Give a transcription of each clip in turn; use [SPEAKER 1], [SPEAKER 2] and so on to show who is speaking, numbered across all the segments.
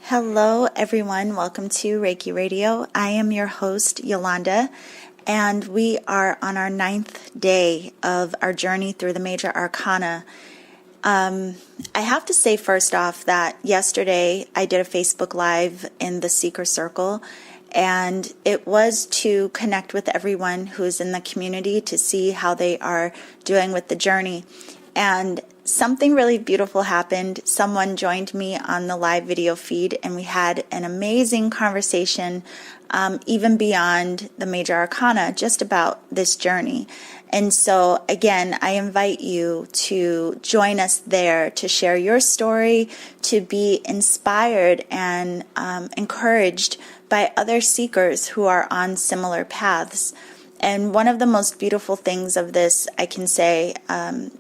[SPEAKER 1] Hello, everyone. Welcome to Reiki Radio. I am your host, Yolanda, and we are on our 9th day of our journey through the major arcana. I have to say first off that yesterday I did a Facebook Live in the Seeker Circle, and it was to connect with everyone who's in the community to see how they are doing with the journey. And something really beautiful happened. Someone joined me on the live video feed, and we had an amazing conversation, even beyond the major arcana, just about this journey. And so, again, I invite you to join us there to share your story, to be inspired and encouraged by other seekers who are on similar paths. And one of the most beautiful things of this, I can say, I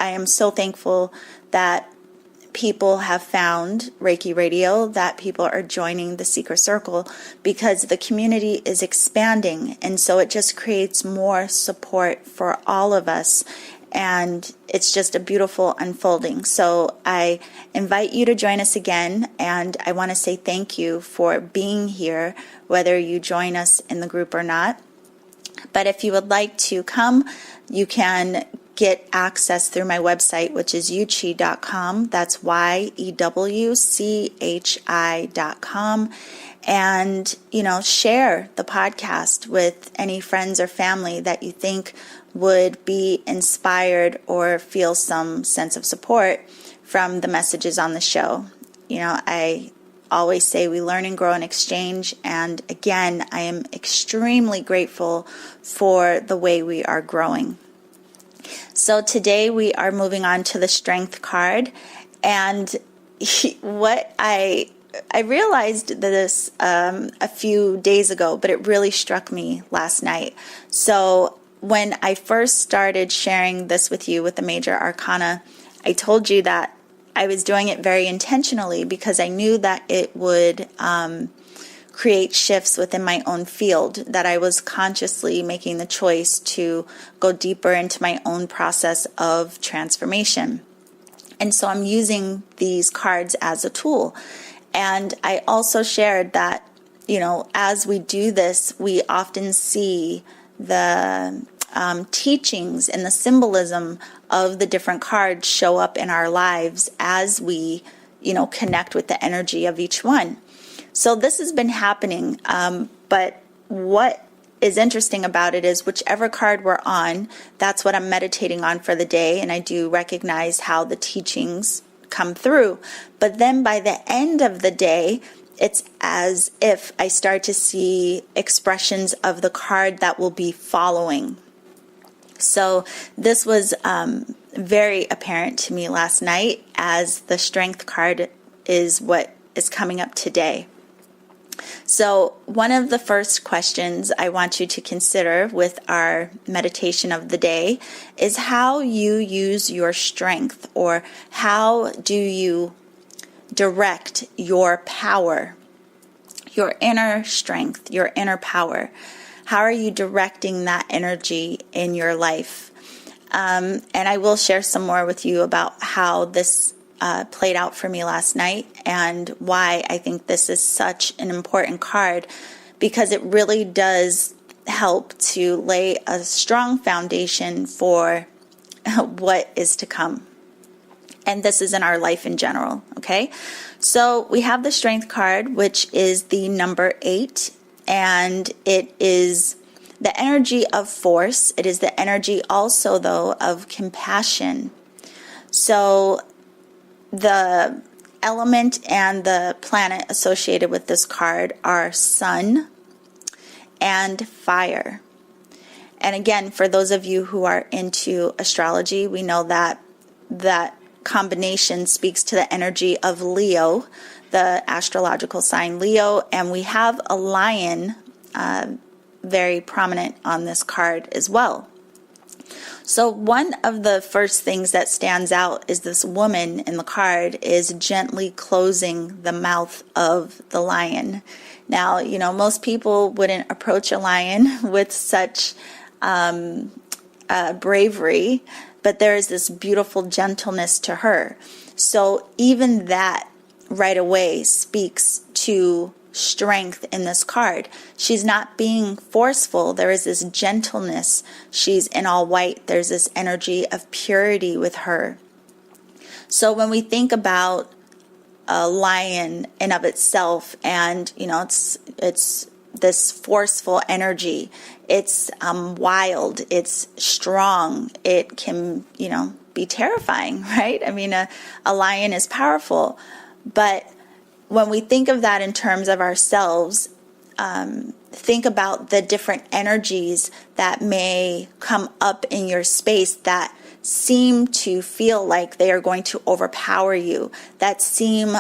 [SPEAKER 1] am so thankful that people have found Reiki Radio, that people are joining the Seeker Circle, because the community is expanding. And so it just creates more support for all of us. And it's just a beautiful unfolding. So I invite you to join us again. And I want to say thank you for being here, whether you join us in the group or not. But if you would like to come, you can get access through my website, which is yewchi.com. That's YEWCHI.com. And, share the podcast with any friends or family that you think would be inspired or feel some sense of support from the messages on the show. I always say we learn and grow and exchange. And again, I am extremely grateful for the way we are growing. So today we are moving on to the Strength card, and what I realized this a few days ago, but it really struck me last night. So when I first started sharing this with you with the major arcana, I told you that I was doing it very intentionally because I knew that it would create shifts within my own field, that I was consciously making the choice to go deeper into my own process of transformation. And so I'm using these cards as a tool. And I also shared that, as we do this, we often see the teachings and the symbolism of the different cards show up in our lives as we, connect with the energy of each one. So this has been happening, but what is interesting about it is whichever card we're on, that's what I'm meditating on for the day, and I do recognize how the teachings come through. But then by the end of the day, it's as if I start to see expressions of the card that will be following. So this was very apparent to me last night, as the Strength card is what is coming up today. So one of the first questions I want you to consider with our meditation of the day is how you use your strength, or how do you direct your power, your inner strength, your inner power. How are you directing that energy in your life? And I will share some more with you about how this played out for me last night, and why I think this is such an important card, because it really does help to lay a strong foundation for what is to come. And this is in our life in general, okay? So we have the Strength card, which is the number 8, and it is the energy of force. It is the energy also, though, of compassion. So the element and the planet associated with this card are sun and fire. And again, for those of you who are into astrology, we know that that combination speaks to the energy of Leo, the astrological sign Leo, and we have a lion very prominent on this card as well. So one of the first things that stands out is this woman in the card is gently closing the mouth of the lion. Now, most people wouldn't approach a lion with such bravery, but there is this beautiful gentleness to her. So even that right away speaks to strength in this card. She's not being forceful. There is this gentleness. She's in all white. There's this energy of purity with her. So when we think about a lion in of itself, and it's this forceful energy. It's wild. It's strong. It can be terrifying, right? I mean, a lion is powerful, but when we think of that in terms of ourselves, think about the different energies that may come up in your space that seem to feel like they are going to overpower you, that seem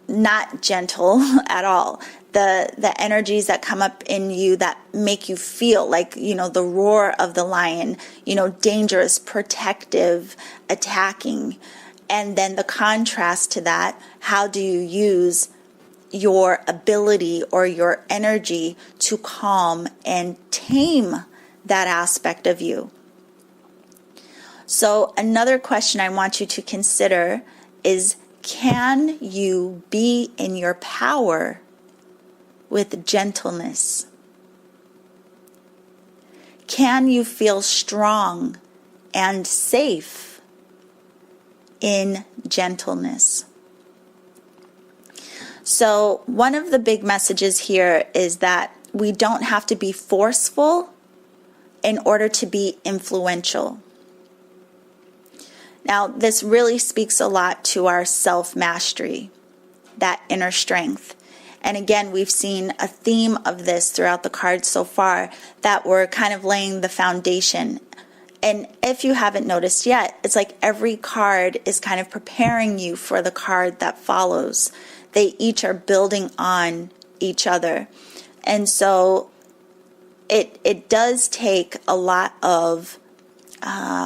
[SPEAKER 1] not gentle at all. The energies that come up in you that make you feel like, the roar of the lion, dangerous, protective, attacking. And then the contrast to that, how do you use your ability or your energy to calm and tame that aspect of you? So another question I want you to consider is, can you be in your power with gentleness? Can you feel strong and safe in gentleness? So one of the big messages here is that we don't have to be forceful in order to be influential. Now, this really speaks a lot to our self-mastery, that inner strength. And again, we've seen a theme of this throughout the cards so far, that we're kind of laying the foundation. And if you haven't noticed yet, it's like every card is kind of preparing you for the card that follows. They each are building on each other. And so it does take a lot of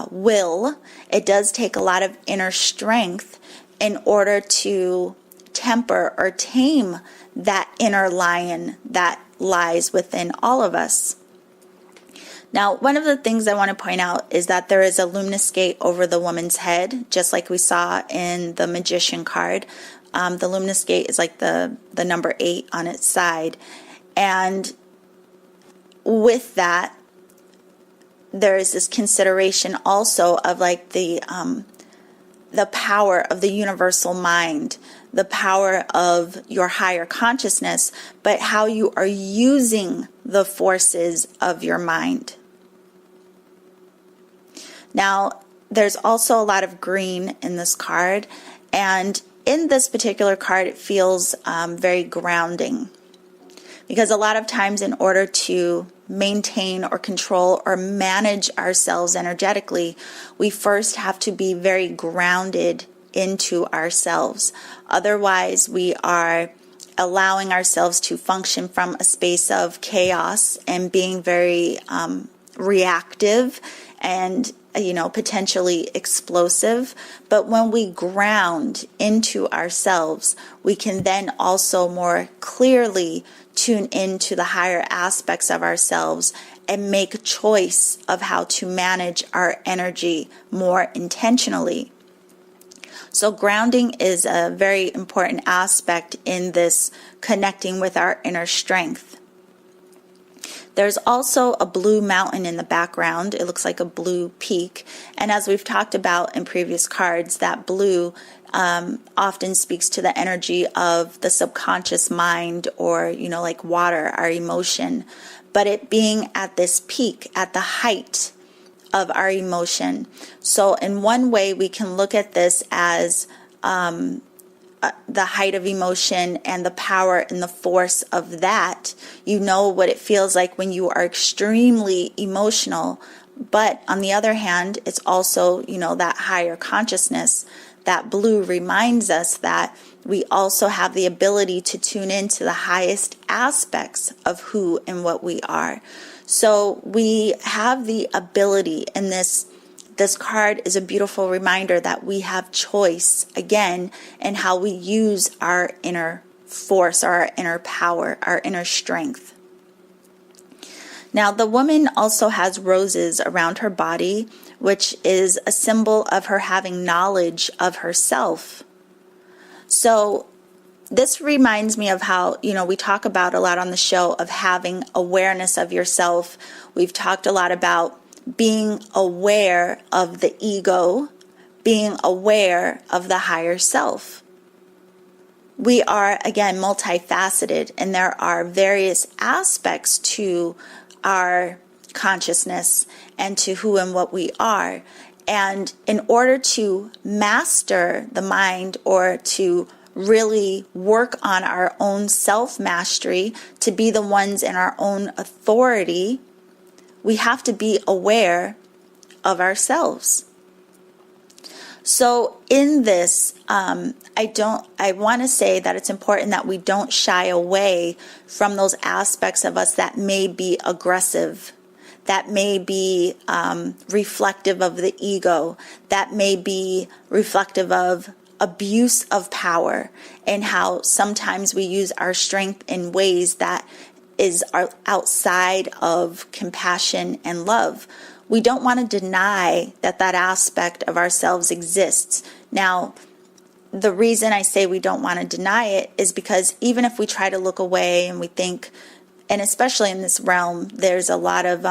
[SPEAKER 1] will. It does take a lot of inner strength in order to temper or tame that inner lion that lies within all of us. Now, one of the things I want to point out is that there is a luminous gate over the woman's head, just like we saw in the Magician card. The luminous gate is like the number 8 on its side. And with that, there is this consideration also of like the power of the universal mind, the power of your higher consciousness, but how you are using the forces of your mind. Now, there's also a lot of green in this card, and in this particular card, it feels very grounding. Because a lot of times in order to maintain or control or manage ourselves energetically, we first have to be very grounded into ourselves. Otherwise, we are allowing ourselves to function from a space of chaos and being very reactive and potentially explosive. But when we ground into ourselves, we can then also more clearly tune into the higher aspects of ourselves and make a choice of how to manage our energy more intentionally. So grounding is a very important aspect in this connecting with our inner strength. There's also a blue mountain in the background. It looks like a blue peak. And as we've talked about in previous cards, that blue often speaks to the energy of the subconscious mind, or, like water, our emotion. But it being at this peak, at the height of our emotion. So in one way, we can look at this as the height of emotion and the power and the force of that. You know what it feels like when you are extremely emotional. But on the other hand, it's also, that higher consciousness. That blue reminds us that we also have the ability to tune into the highest aspects of who and what we are. So we have the ability, and this card is a beautiful reminder that we have choice, again, in how we use our inner force, our inner power, our inner strength. Now, the woman also has roses around her body, which is a symbol of her having knowledge of herself. So this reminds me of how, we talk about a lot on the show of having awareness of yourself. We've talked a lot about being aware of the ego, being aware of the higher self. We are, again, multifaceted, and there are various aspects to our consciousness and to who and what we are. And in order to master the mind, or to really work on our own self-mastery, to be the ones in our own authority, we have to be aware of ourselves. So in this, I want to say that it's important that we don't shy away from those aspects of us that may be aggressive, that may be reflective of the ego, that may be reflective of abuse of power, and how sometimes we use our strength in ways that is outside of compassion and love. We don't want to deny that aspect of ourselves exists. Now, the reason I say we don't want to deny it is because even if we try to look away and we think, and especially in this realm, there's a lot of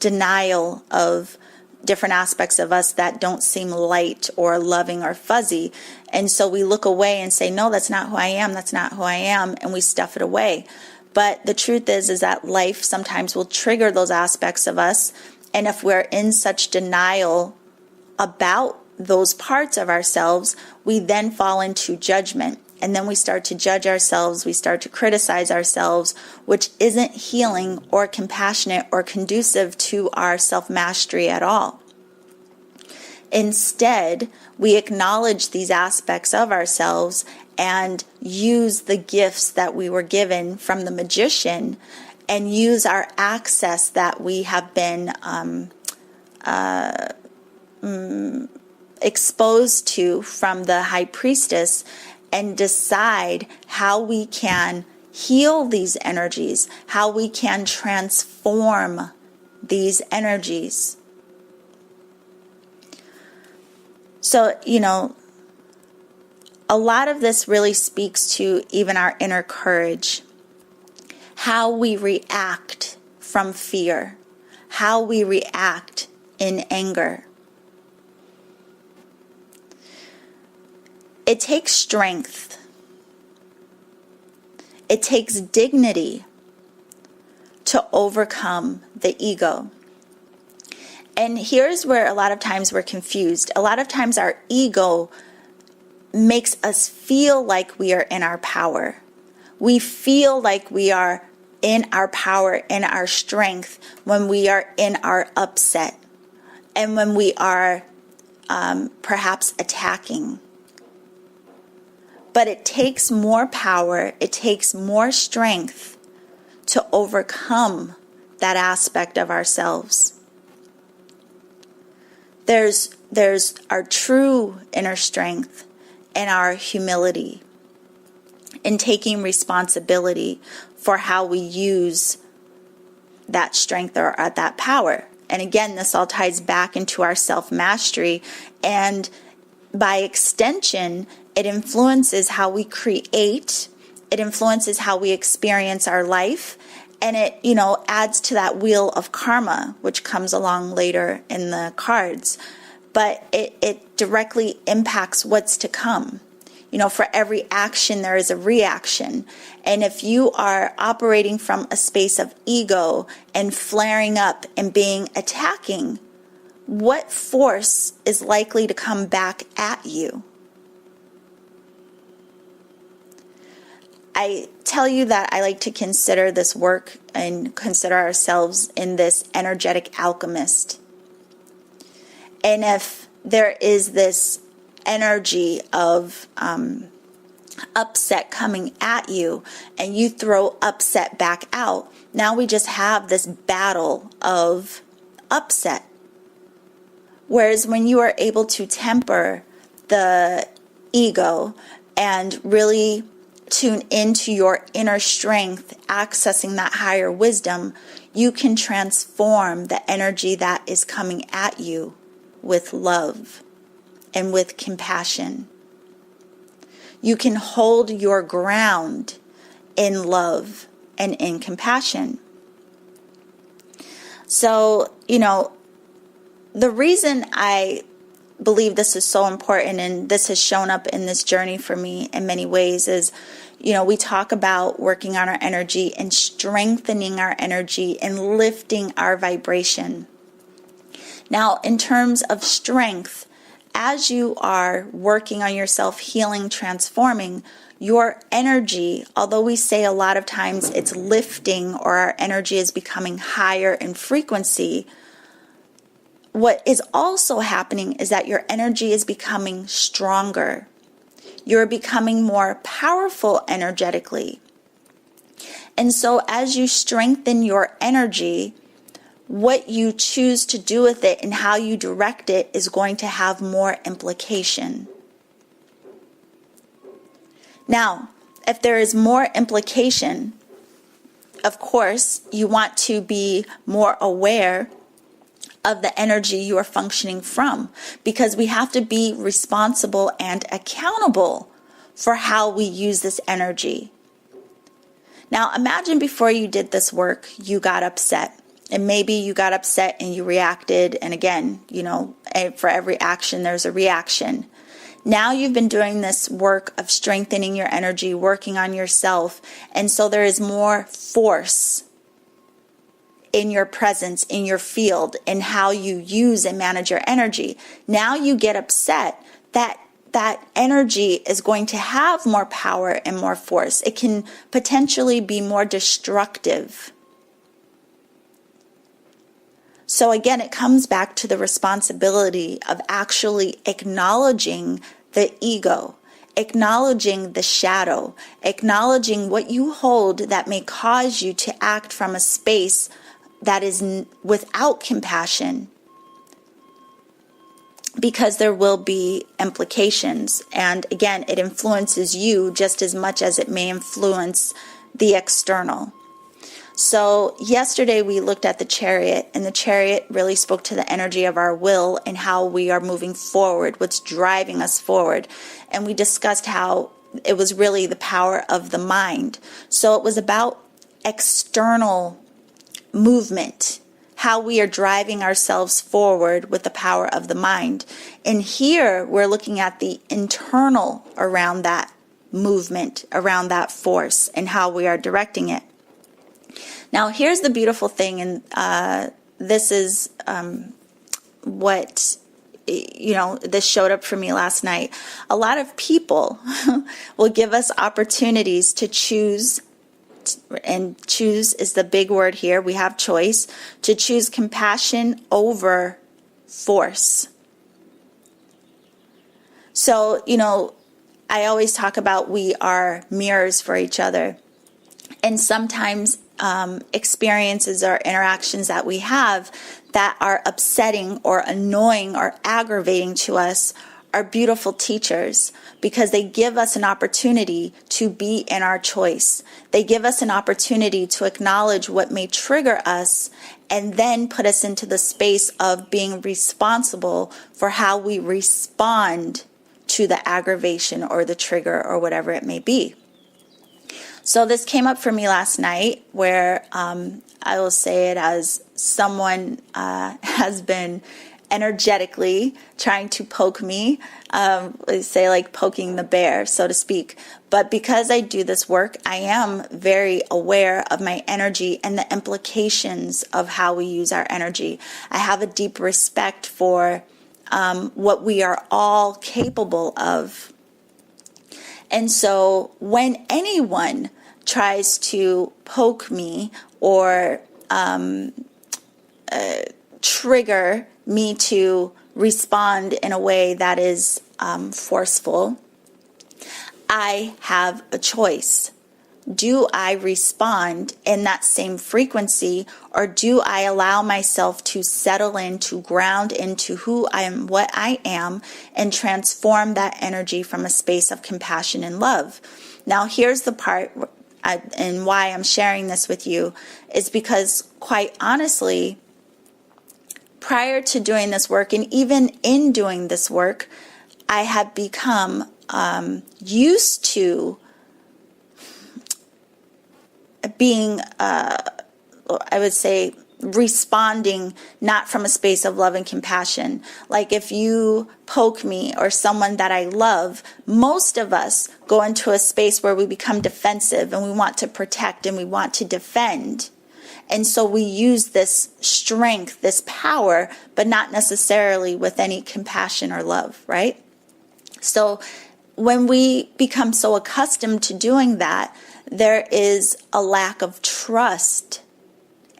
[SPEAKER 1] denial of different aspects of us that don't seem light or loving or fuzzy. And so we look away and say, no, that's not who I am. That's not who I am. And we stuff it away. But the truth is that life sometimes will trigger those aspects of us. And if we're in such denial about those parts of ourselves, we then fall into judgment. And then we start to judge ourselves. We start to criticize ourselves, which isn't healing or compassionate or conducive to our self-mastery at all. Instead, we acknowledge these aspects of ourselves and use the gifts that we were given from the magician, and use our access that we have been exposed to from the high priestess, and decide how we can heal these energies, how we can transform these energies. So, a lot of this really speaks to even our inner courage, how we react from fear, how we react in anger. It takes strength. It takes dignity to overcome the ego. And here's where a lot of times we're confused. A lot of times our ego makes us feel like we are in our power. We feel like we are in our power, in our strength, when we are in our upset, and when we are perhaps attacking. But it takes more power, it takes more strength to overcome that aspect of ourselves. There's our true inner strength and our humility in taking responsibility for how we use that strength or that power. And again, this all ties back into our self-mastery, and by extension, it influences how we create, it influences how we experience our life, and it, adds to that wheel of karma, which comes along later in the cards. But it directly impacts what's to come. For every action, there is a reaction. And if you are operating from a space of ego and flaring up and being attacking, what force is likely to come back at you? I tell you that I like to consider this work and consider ourselves in this energetic alchemist. And if there is this energy of upset coming at you, and you throw upset back out, now we just have this battle of upset. Whereas when you are able to temper the ego and really tune into your inner strength, accessing that higher wisdom, you can transform the energy that is coming at you with love and with compassion. You can hold your ground in love and in compassion. So, the reason I believe this is so important, and this has shown up in this journey for me in many ways, is, we talk about working on our energy and strengthening our energy and lifting our vibration. Now, in terms of strength, as you are working on yourself, healing, transforming, your energy, although we say a lot of times it's lifting or our energy is becoming higher in frequency, what is also happening is that your energy is becoming stronger. You're becoming more powerful energetically. And so as you strengthen your energy, what you choose to do with it and how you direct it is going to have more implication. Now, if there is more implication, of course, you want to be more aware of the energy you are functioning from, because we have to be responsible and accountable for how we use this energy. Now, imagine before you did this work, you got upset. And maybe you got upset and you reacted. And again, for every action, there's a reaction. Now you've been doing this work of strengthening your energy, working on yourself. And so there is more force in your presence, in your field, in how you use and manage your energy. Now you get upset, that energy is going to have more power and more force. It can potentially be more destructive. So again, it comes back to the responsibility of actually acknowledging the ego, acknowledging the shadow, acknowledging what you hold that may cause you to act from a space that is without compassion, because there will be implications. And again, it influences you just as much as it may influence the external. So yesterday we looked at the chariot, and the chariot really spoke to the energy of our will and how we are moving forward, what's driving us forward. And we discussed how it was really the power of the mind. So it was about external movement, how we are driving ourselves forward with the power of the mind. And here we're looking at the internal around that movement, around that force, and how we are directing it. Now, here's the beautiful thing, and this is what, this showed up for me last night. A lot of people will give us opportunities to choose, and choose is the big word here. We have choice, to choose compassion over force. So, I always talk about we are mirrors for each other. And sometimes experiences or interactions that we have that are upsetting or annoying or aggravating to us are beautiful teachers, because they give us an opportunity to be in our choice. They give us an opportunity to acknowledge what may trigger us and then put us into the space of being responsible for how we respond to the aggravation or the trigger or whatever it may be. So this came up for me last night, where I will say it as someone has been energetically trying to poke me, say like poking the bear, so to speak. But because I do this work, I am very aware of my energy and the implications of how we use our energy. I have a deep respect for what we are all capable of. And so when anyone tries to poke me or trigger me to respond in a way that is forceful, I have a choice. Do I respond in that same frequency, or do I allow myself to settle in, to ground into who I am, what I am, and transform that energy from a space of compassion and love? Now, here's the part and why I'm sharing this with you is because, quite honestly, prior to doing this work, and even in doing this work, I have become used to being, I would say, responding not from a space of love and compassion. Like if you poke me or someone that I love, most of us go into a space where we become defensive and we want to protect and we want to defend. And so we use this strength, this power, but not necessarily with any compassion or love, right? So when we become so accustomed to doing that, there is a lack of trust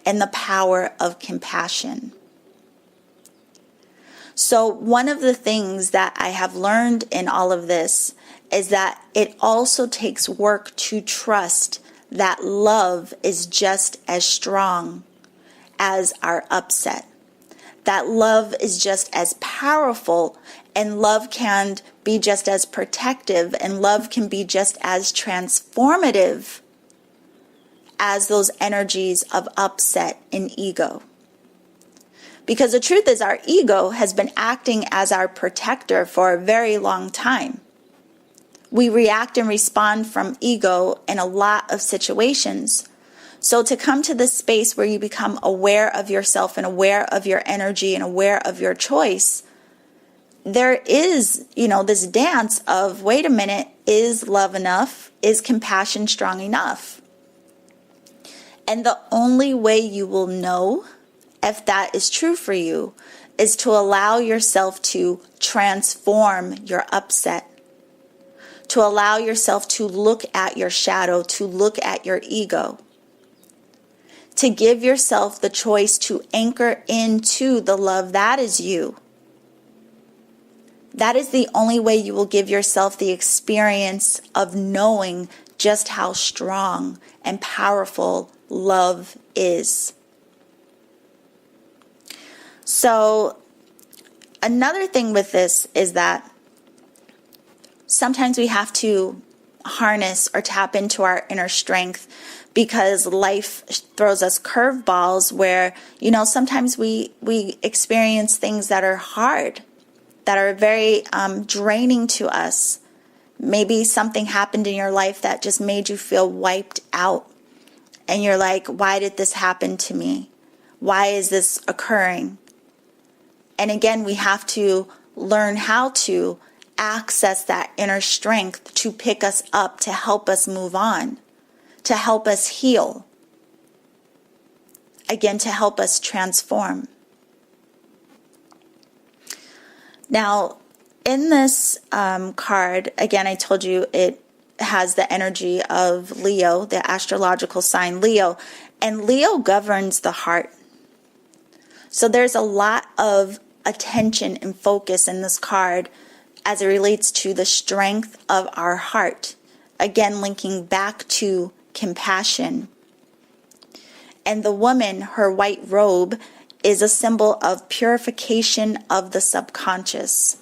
[SPEAKER 1] in the power of compassion. So one of the things that I have learned in all of this is that it also takes work to trust that love is just as strong as our upset. That love is just as powerful, and love can be just as protective, and love can be just as transformative as those energies of upset and ego. Because the truth is, our ego has been acting as our protector for a very long time. We react and respond from ego in a lot of situations. So to come to this space where you become aware of yourself and aware of your energy and aware of your choice, there is, this dance of, wait a minute, is love enough? Is compassion strong enough? And the only way you will know if that is true for you is to allow yourself to transform your upset, to allow yourself to look at your shadow, to look at your ego, to give yourself the choice to anchor into the love that is you. That is the only way you will give yourself the experience of knowing just how strong and powerful love is. So another thing with this is that sometimes we have to harness or tap into our inner strength, because life throws us curveballs where, sometimes we experience things that are hard, that are very draining to us. Maybe something happened in your life that just made you feel wiped out. And you're like, why did this happen to me? Why is this occurring? And again, we have to learn how to access that inner strength to pick us up, to help us move on, to help us heal. Again, to help us transform. Now, in this card, again, I told you it has the energy of Leo, the astrological sign Leo, and Leo governs the heart. So there's a lot of attention and focus in this card as it relates to the strength of our heart. Again, linking back to compassion. And the woman, her white robe, is a symbol of purification of the subconscious.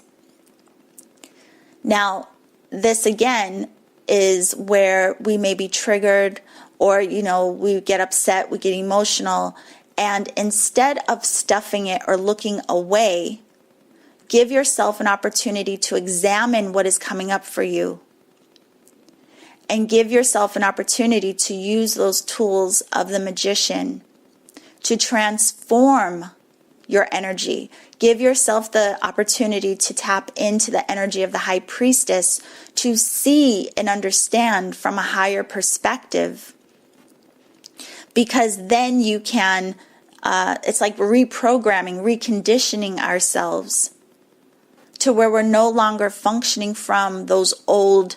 [SPEAKER 1] Now, this again is where we may be triggered, or, we get upset, we get emotional, and instead of stuffing it or looking away, give yourself an opportunity to examine what is coming up for you. And give yourself an opportunity to use those tools of the magician to transform your energy. Give yourself the opportunity to tap into the energy of the high priestess to see and understand from a higher perspective. Because then you can, it's like reprogramming, reconditioning ourselves to where we're no longer functioning from those old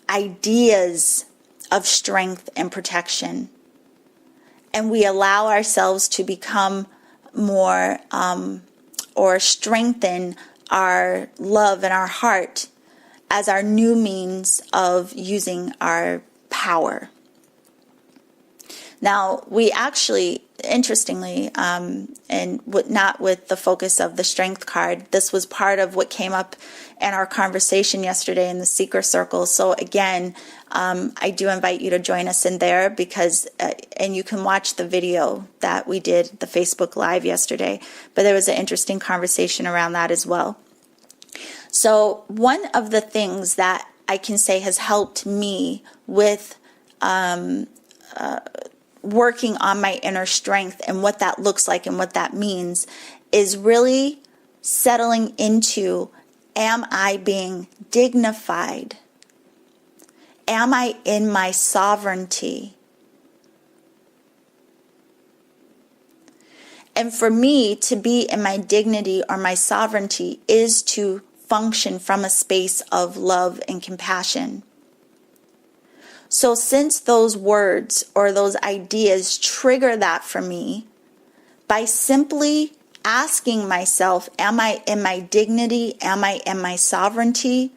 [SPEAKER 1] ideas of strength and protection. And we allow ourselves to become more or strengthen our love and our heart as our new means of using our power. Now, we actually, interestingly, not with the focus of the strength card, this was part of what came up in our conversation yesterday in the Seeker Circle. So again, I do invite you to join us in there because, and you can watch the video that we did, the Facebook Live yesterday, but there was an interesting conversation around that as well. So one of the things that I can say has helped me with working on my inner strength and what that looks like and what that means is really settling into, am I being dignified? Am I in my sovereignty? And for me to be in my dignity or my sovereignty is to function from a space of love and compassion. So since those words or those ideas trigger that for me, by simply asking myself, am I in my dignity? Am I in my sovereignty?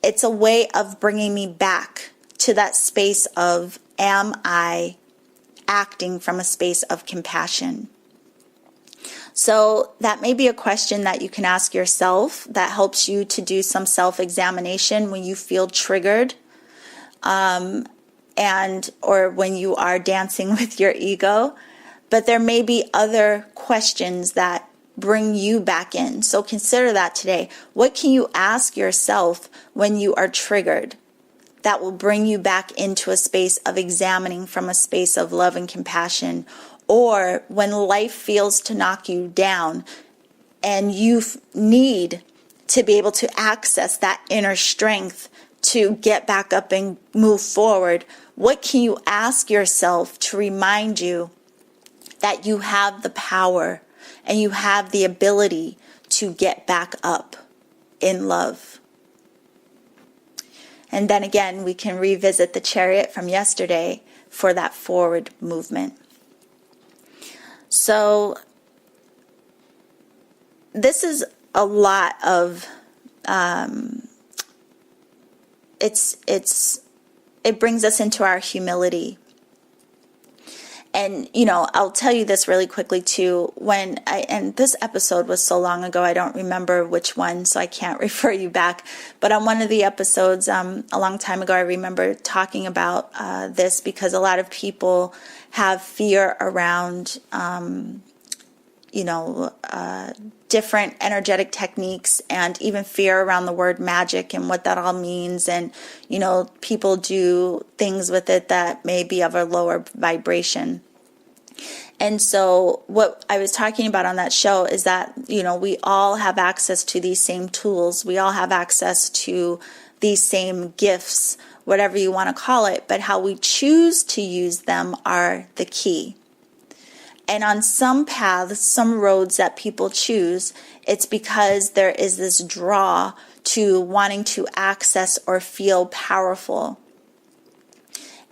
[SPEAKER 1] It's a way of bringing me back to that space of, am I acting from a space of compassion? So that may be a question that you can ask yourself that helps you to do some self-examination when you feel triggered, or when you are dancing with your ego. But there may be other questions that bring you back in. So consider that today. What can you ask yourself when you are triggered that will bring you back into a space of examining from a space of love and compassion? Or when life feels to knock you down and you need to be able to access that inner strength to get back up and move forward, what can you ask yourself to remind you that you have the power and you have the ability to get back up in love? And then again, we can revisit the chariot from yesterday for that forward movement. So this is a lot of, it brings us into our humility. And, I'll tell you this really quickly too, and this episode was so long ago, I don't remember which one, so I can't refer you back. But on one of the episodes, a long time ago, I remember talking about this because a lot of people have fear around, different energetic techniques and even fear around the word magic and what that all means. And, people do things with it that may be of a lower vibration. And so what I was talking about on that show is that, we all have access to these same tools. We all have access to these same gifts, whatever you want to call it, but how we choose to use them are the key. And on some paths, some roads that people choose, it's because there is this draw to wanting to access or feel powerful.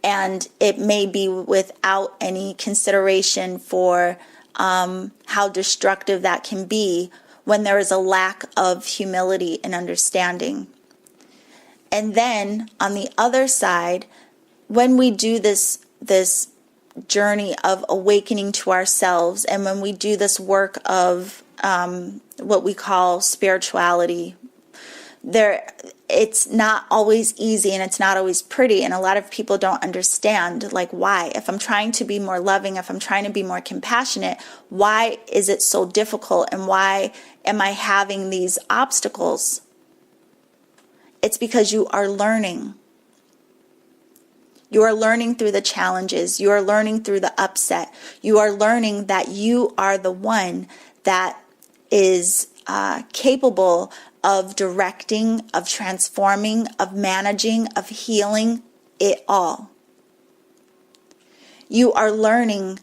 [SPEAKER 1] And it may be without any consideration for how destructive that can be when there is a lack of humility and understanding. And then on the other side, when we do this journey of awakening to ourselves, and when we do this work of what we call spirituality, it's not always easy and it's not always pretty, and a lot of people don't understand why. If I'm trying to be more loving, if I'm trying to be more compassionate, why is it so difficult and why am I having these obstacles? It's because you are learning. You are learning through the challenges. You are learning through the upset. You are learning that you are the one that is capable of directing, of transforming, of managing, of healing it all. You are learning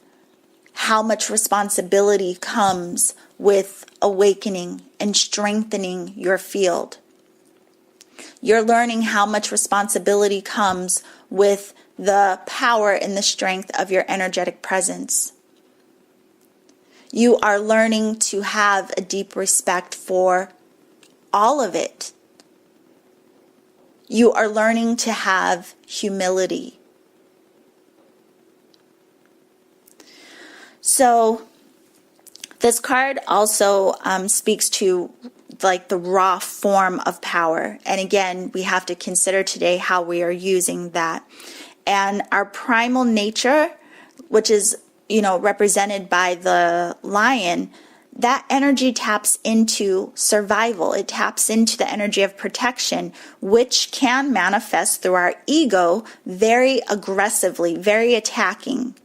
[SPEAKER 1] how much responsibility comes with awakening and strengthening your field. You're learning how much responsibility comes with the power and the strength of your energetic presence. You are learning to have a deep respect for all of it. You are learning to have humility. So this card also speaks to like the raw form of power. And again, we have to consider today how we are using that. And our primal nature, which is, represented by the lion, that energy taps into survival. It taps into the energy of protection, which can manifest through our ego very aggressively, very attacking.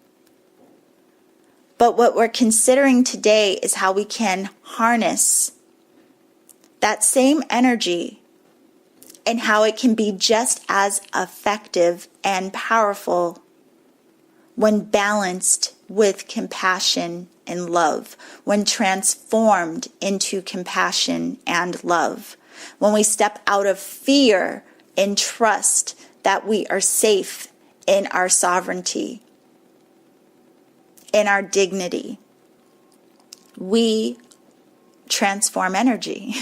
[SPEAKER 1] But what we're considering today is how we can harness that same energy and how it can be just as effective and powerful when balanced with compassion and love, when transformed into compassion and love, when we step out of fear and trust that we are safe in our sovereignty, in our dignity. We transform energy.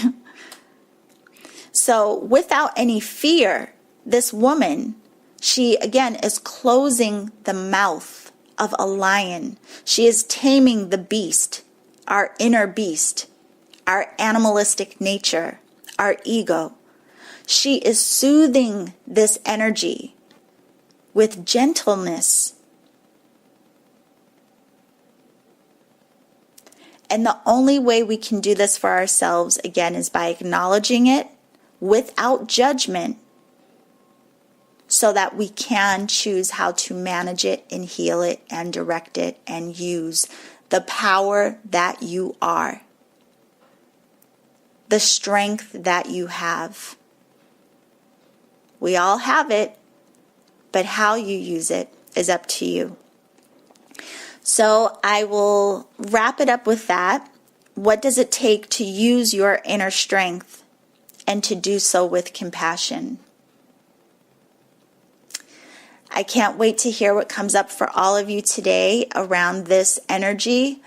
[SPEAKER 1] So without any fear, this woman, she again is closing the mouth of a lion. She is taming the beast, our inner beast, our animalistic nature, our ego. She is soothing this energy with gentleness. And the only way we can do this for ourselves, again, is by acknowledging it without judgment, so that we can choose how to manage it and heal it and direct it and use the power that you are, the strength that you have. We all have it, but how you use it is up to you. So I will wrap it up with that. What does it take to use your inner strength and to do so with compassion? I can't wait to hear what comes up for all of you today around this energy.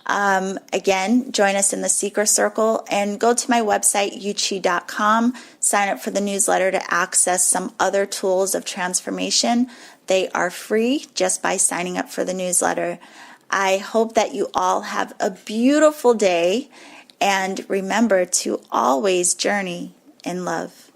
[SPEAKER 1] Again, join us in the Seeker Circle and go to my website, yuchi.com. Sign up for the newsletter to access some other tools of transformation. They are free just by signing up for the newsletter. I hope that you all have a beautiful day, and remember to always journey in love.